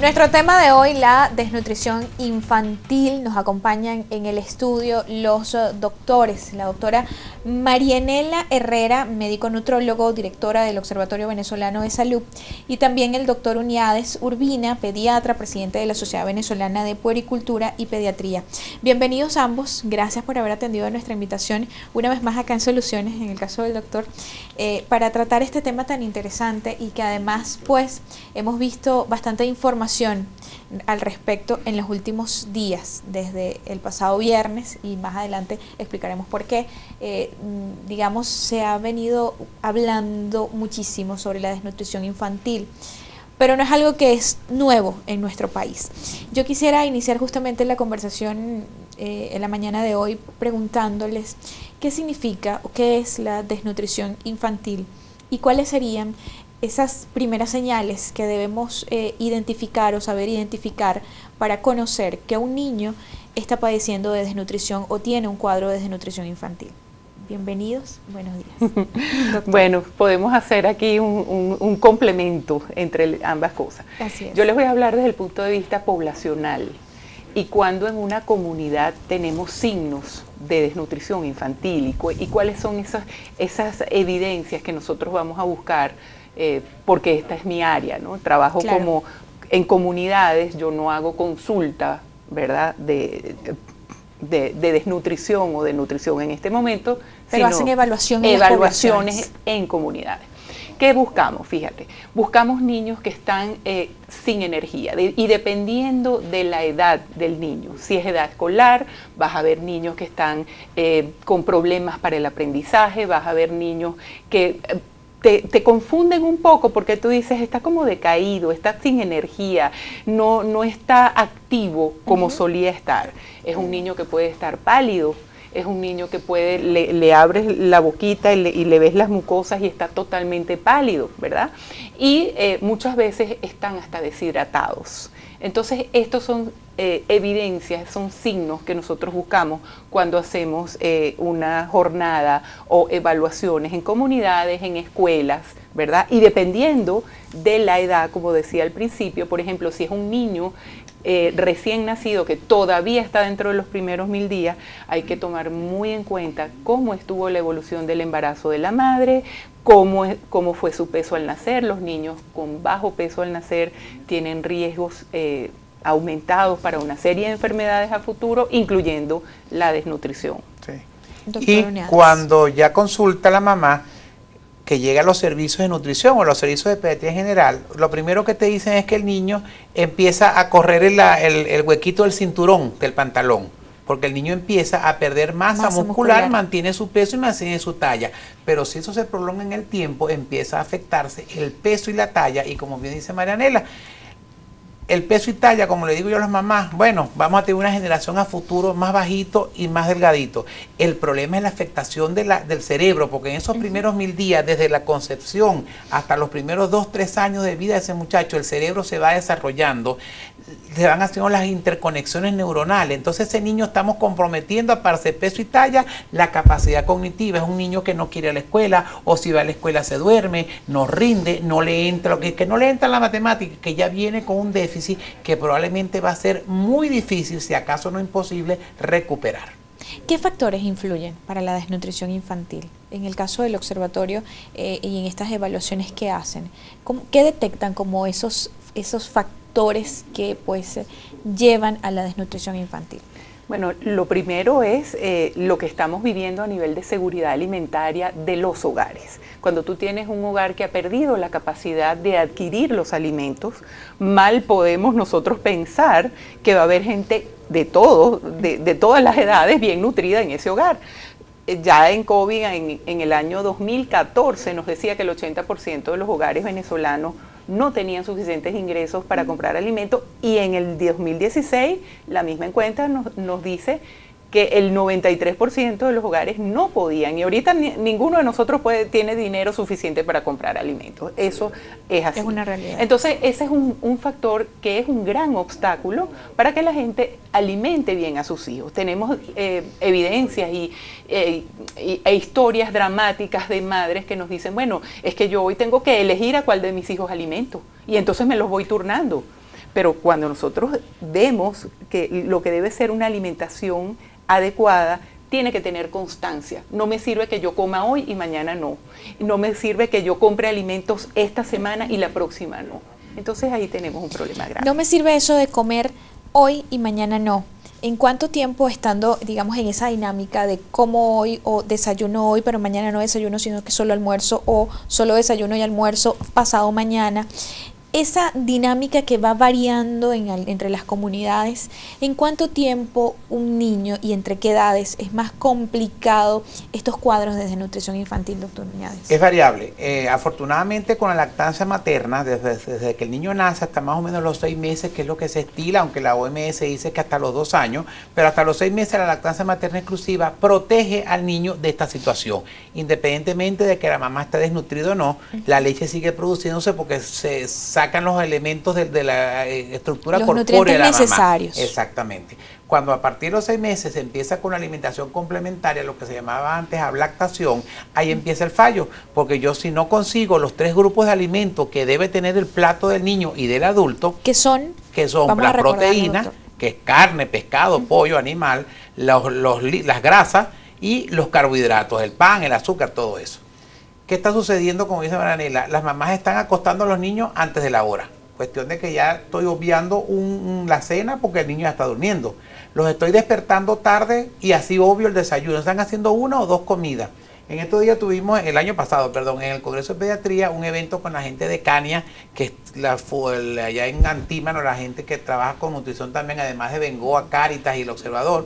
Nuestro tema de hoy, la desnutrición infantil. Nos acompañan en el estudio los doctores, la doctora Marianela Herrera, médico nutrólogo, directora del Observatorio Venezolano de Salud, y también el doctor Uniades Urbina, pediatra, presidente de la Sociedad Venezolana de Puericultura y Pediatría. Bienvenidos ambos, gracias por haber atendido a nuestra invitación una vez más acá en Soluciones, en el caso del doctor, para tratar este tema tan interesante y que además pues hemos visto bastante información al respecto en los últimos días, desde el pasado viernes, y más adelante explicaremos por qué. Digamos, se ha venido hablando muchísimo sobre la desnutrición infantil, pero no es algo que es nuevo en nuestro país. Yo quisiera iniciar justamente la conversación en la mañana de hoy preguntándoles qué significa o qué es la desnutrición infantil y cuáles serían esas primeras señales que debemos identificar o saber identificar para conocer que un niño está padeciendo de desnutrición o tiene un cuadro de desnutrición infantil. Bienvenidos, buenos días. Bueno, podemos hacer aquí un complemento entre ambas cosas. Así es. Yo les voy a hablar desde el punto de vista poblacional y cuando en una comunidad tenemos signos de desnutrición infantil y cuáles son esas evidencias que nosotros vamos a buscar, porque esta es mi área, ¿no? Trabajo claro. como en comunidades, yo no hago consulta, ¿verdad?, de desnutrición o de nutrición en este momento, pero sino hacen evaluaciones en comunidades. ¿Qué buscamos? Fíjate, buscamos niños que están sin energía y dependiendo de la edad del niño, si es edad escolar, vas a ver niños que están con problemas para el aprendizaje, vas a ver niños que te confunden un poco porque tú dices, está como decaído, está sin energía, no está activo como solía estar. Es un niño que puede estar pálido, es un niño que puede, le abres la boquita y le ves las mucosas y está totalmente pálido, ¿verdad? Y muchas veces están hasta deshidratados. Entonces, estos son evidencias, son signos que nosotros buscamos cuando hacemos una jornada o evaluaciones en comunidades, en escuelas, ¿verdad? Y dependiendo de la edad, como decía al principio, por ejemplo, si es un niño recién nacido que todavía está dentro de los primeros 1000 días, hay que tomar muy en cuenta cómo estuvo la evolución del embarazo de la madre, cómo fue su peso al nacer. Los niños con bajo peso al nacer tienen riesgos aumentados para una serie de enfermedades a futuro, incluyendo la desnutrición. Sí. Y cuando ya consulta la mamá, que llega a los servicios de nutrición o los servicios de pediatría en general, lo primero que te dicen es que el niño empieza a correr el huequito del cinturón del pantalón, porque el niño empieza a perder masa muscular, mantiene su peso y mantiene su talla, pero si eso se prolonga en el tiempo, empieza a afectarse el peso y la talla, y como bien dice Marianela, el peso y talla, como le digo yo a las mamás, bueno, vamos a tener una generación a futuro más bajito y más delgadito. El problema es la afectación del cerebro, porque en esos primeros 1000 días, desde la concepción hasta los primeros 2-3 años de vida de ese muchacho, el cerebro se va desarrollando, se van haciendo las interconexiones neuronales. Entonces ese niño estamos comprometiendo, aparte de peso y talla, la capacidad cognitiva. Es un niño que no quiere ir a la escuela, o si va a la escuela se duerme, no rinde, no le entra, lo que no le entra la matemática, que ya viene con un déficit que probablemente va a ser muy difícil, si acaso no imposible, recuperar. ¿Qué factores influyen para la desnutrición infantil? En el caso del observatorio y en estas evaluaciones que hacen, ¿qué detectan como esos factores que pues llevan a la desnutrición infantil? Bueno, lo primero es lo que estamos viviendo a nivel de seguridad alimentaria de los hogares. Cuando tú tienes un hogar que ha perdido la capacidad de adquirir los alimentos, mal podemos nosotros pensar que va a haber gente de todas las edades bien nutrida en ese hogar. Ya en COVID, en el año 2014, nos decía que el 80% de los hogares venezolanos no tenían suficientes ingresos para comprar alimentos, y en el 2016 la misma encuesta nos dice que el 93% de los hogares no podían, y ahorita ninguno de nosotros tiene dinero suficiente para comprar alimentos. Eso es así. Es una realidad. Entonces ese es un factor que es un gran obstáculo para que la gente alimente bien a sus hijos. Tenemos evidencias e historias dramáticas de madres que nos dicen, bueno, es que yo hoy tengo que elegir a cuál de mis hijos alimento, y entonces me los voy turnando. Pero cuando nosotros vemos que lo que debe ser una alimentación adecuada, tiene que tener constancia. No me sirve que yo coma hoy y mañana no. No me sirve que yo compre alimentos esta semana y la próxima no. Entonces ahí tenemos un problema grave. No me sirve eso de comer hoy y mañana no. ¿En cuánto tiempo estando, digamos, en esa dinámica de como hoy o desayuno hoy, pero mañana no desayuno, sino que solo almuerzo, o solo desayuno y almuerzo pasado mañana? Esa dinámica que va variando entre las comunidades, ¿en cuánto tiempo un niño y entre qué edades es más complicado estos cuadros de desnutrición infantil, doctor Uñades? Es variable. Afortunadamente con la lactancia materna, desde que el niño nace hasta más o menos los 6 meses, que es lo que se estila, aunque la OMS dice que hasta los 2 años, pero hasta los 6 meses la lactancia materna exclusiva protege al niño de esta situación. Independientemente de que la mamá esté desnutrida o no, la leche sigue produciéndose porque se sacan los elementos de la estructura corpórea de la mamá. Necesarios. Exactamente. Cuando a partir de los 6 meses se empieza con la alimentación complementaria, lo que se llamaba antes ablactación, ahí empieza el fallo, porque yo si no consigo los 3 grupos de alimentos que debe tener el plato del niño y del adulto, que son las proteínas, que es carne, pescado, pollo, animal, las grasas y los carbohidratos, el pan, el azúcar, todo eso. ¿Qué está sucediendo? Como dice Marianela, las mamás están acostando a los niños antes de la hora. Cuestión de que ya estoy obviando la cena porque el niño ya está durmiendo. Los estoy despertando tarde y así obvio el desayuno. Están haciendo 1 o 2 comidas. En estos días tuvimos, el año pasado, en el Congreso de Pediatría, un evento con la gente de Cania, que es allá en Antímano, la gente que trabaja con nutrición también, además de Bengoa, Cáritas y El Observador.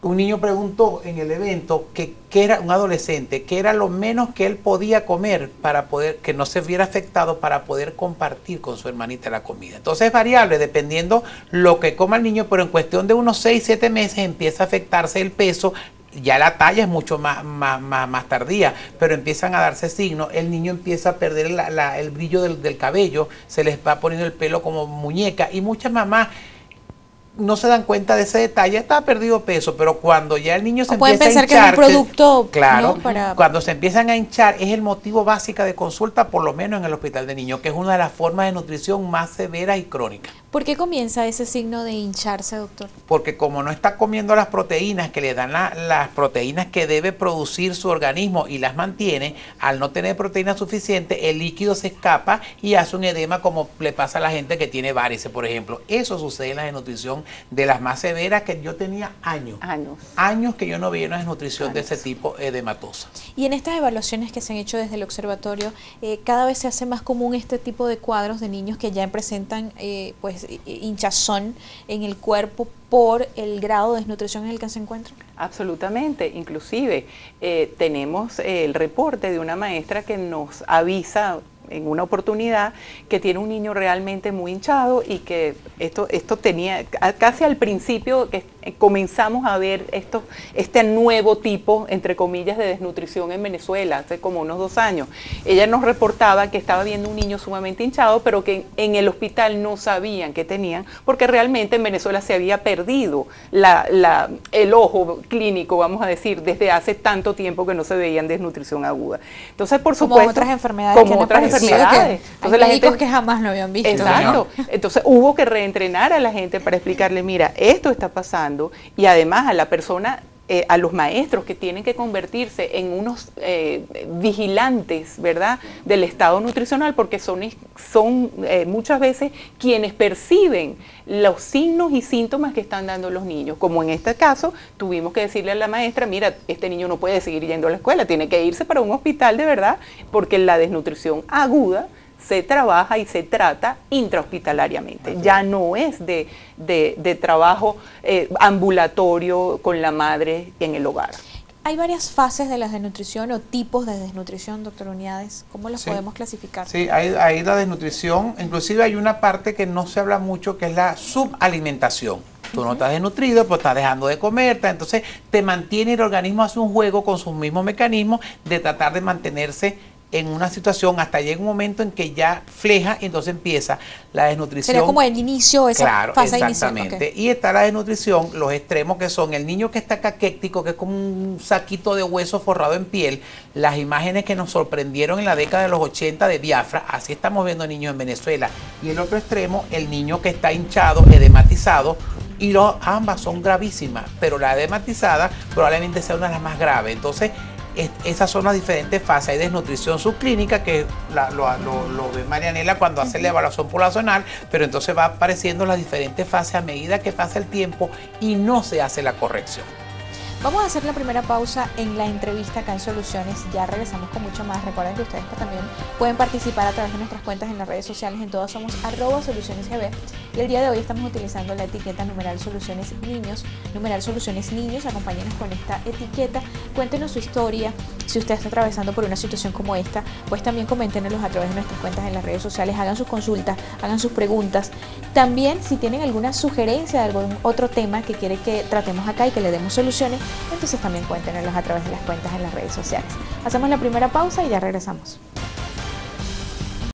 Un niño preguntó en el evento que era un adolescente, que era lo menos que él podía comer para poder, que no se viera afectado para poder compartir con su hermanita la comida. Entonces es variable dependiendo lo que coma el niño, pero en cuestión de unos 6, 7 meses empieza a afectarse el peso. Ya la talla es mucho más tardía, pero empiezan a darse signos. El niño empieza a perder el brillo del cabello, se les va poniendo el pelo como muñeca, y muchas mamás no se dan cuenta de ese detalle. Está perdido peso, pero cuando ya el niño se empieza a hinchar, que es un producto, claro, ¿no? Cuando se empiezan a hinchar es el motivo básico de consulta, por lo menos en el hospital de niños, que es una de las formas de nutrición más severas y crónicas. ¿Por qué comienza ese signo de hincharse, doctor? Porque como no está comiendo las proteínas que le dan las proteínas que debe producir su organismo y las mantiene, al no tener proteínas suficientes, el líquido se escapa y hace un edema, como le pasa a la gente que tiene varices, por ejemplo. Eso sucede en la desnutrición de las más severas, que yo tenía años que yo no veía una desnutrición de ese tipo edematosa. Y en estas evaluaciones que se han hecho desde el observatorio, cada vez se hace más común este tipo de cuadros de niños que ya presentan hinchazón en el cuerpo por el grado de desnutrición en el que se encuentran. Absolutamente, inclusive tenemos el reporte de una maestra que nos avisa en una oportunidad que tiene un niño realmente muy hinchado, y que esto tenía casi al principio que comenzamos a ver este nuevo tipo, entre comillas, de desnutrición en Venezuela, hace como unos 2 años. Ella nos reportaba que estaba viendo un niño sumamente hinchado, pero que en el hospital no sabían qué tenían, porque realmente en Venezuela se había perdido el ojo clínico, vamos a decir, desde hace tanto tiempo que no se veían desnutrición aguda. Entonces, por supuesto, como otras enfermedades. Entonces, hay médicos que jamás lo habían visto. Exacto. Entonces hubo que reentrenar a la gente para explicarle, mira, esto está pasando, y además a la persona, a los maestros que tienen que convertirse en unos vigilantes, ¿verdad?, del estado nutricional, porque son muchas veces quienes perciben los signos y síntomas que están dando los niños. Como en este caso, tuvimos que decirle a la maestra, mira, este niño no puede seguir yendo a la escuela, tiene que irse para un hospital de verdad, porque la desnutrición aguda se trabaja y se trata intrahospitalariamente. Ya no es de trabajo ambulatorio con la madre en el hogar. Hay varias fases de la desnutrición o tipos de desnutrición, doctor Uñades. ¿Cómo las podemos clasificar? Sí, hay la desnutrición. Inclusive hay una parte que no se habla mucho, que es la subalimentación. Tú no estás desnutrido, pero estás dejando de comer, entonces te mantiene, el organismo hace un juego con sus mismos mecanismos de tratar de mantenerse en una situación hasta llega un momento en que ya fleja, entonces empieza la desnutrición. Sería como el inicio, esa fase inicial. Exactamente. Okay. Y está la desnutrición, los extremos que son el niño que está caquéctico, que es como un saquito de hueso forrado en piel, las imágenes que nos sorprendieron en la década de los 80 de Biafra, así estamos viendo niños en Venezuela. Y el otro extremo, el niño que está hinchado, edematizado, y ambas son gravísimas, pero la edematizada probablemente sea una de las más graves. Entonces, esas son las diferentes fases. Hay desnutrición subclínica, que lo ve Marianela cuando hace la evaluación poblacional, pero entonces va apareciendo las diferentes fases a medida que pasa el tiempo y no se hace la corrección. Vamos a hacer la primera pausa en la entrevista acá en Soluciones. Ya regresamos con mucho más. Recuerden que ustedes también pueden participar a través de nuestras cuentas en las redes sociales. En todas somos @solucionesgb. Y el día de hoy estamos utilizando la etiqueta numeral Soluciones Niños. Numeral Soluciones Niños. Acompáñenos con esta etiqueta. Cuéntenos su historia. Si usted está atravesando por una situación como esta, pues también coméntenoslos a través de nuestras cuentas en las redes sociales. Hagan sus consultas, hagan sus preguntas. También, si tienen alguna sugerencia de algún otro tema que quiere que tratemos acá y que le demos soluciones, entonces también cuéntenoslos a través de las cuentas en las redes sociales. Hacemos la primera pausa y ya regresamos.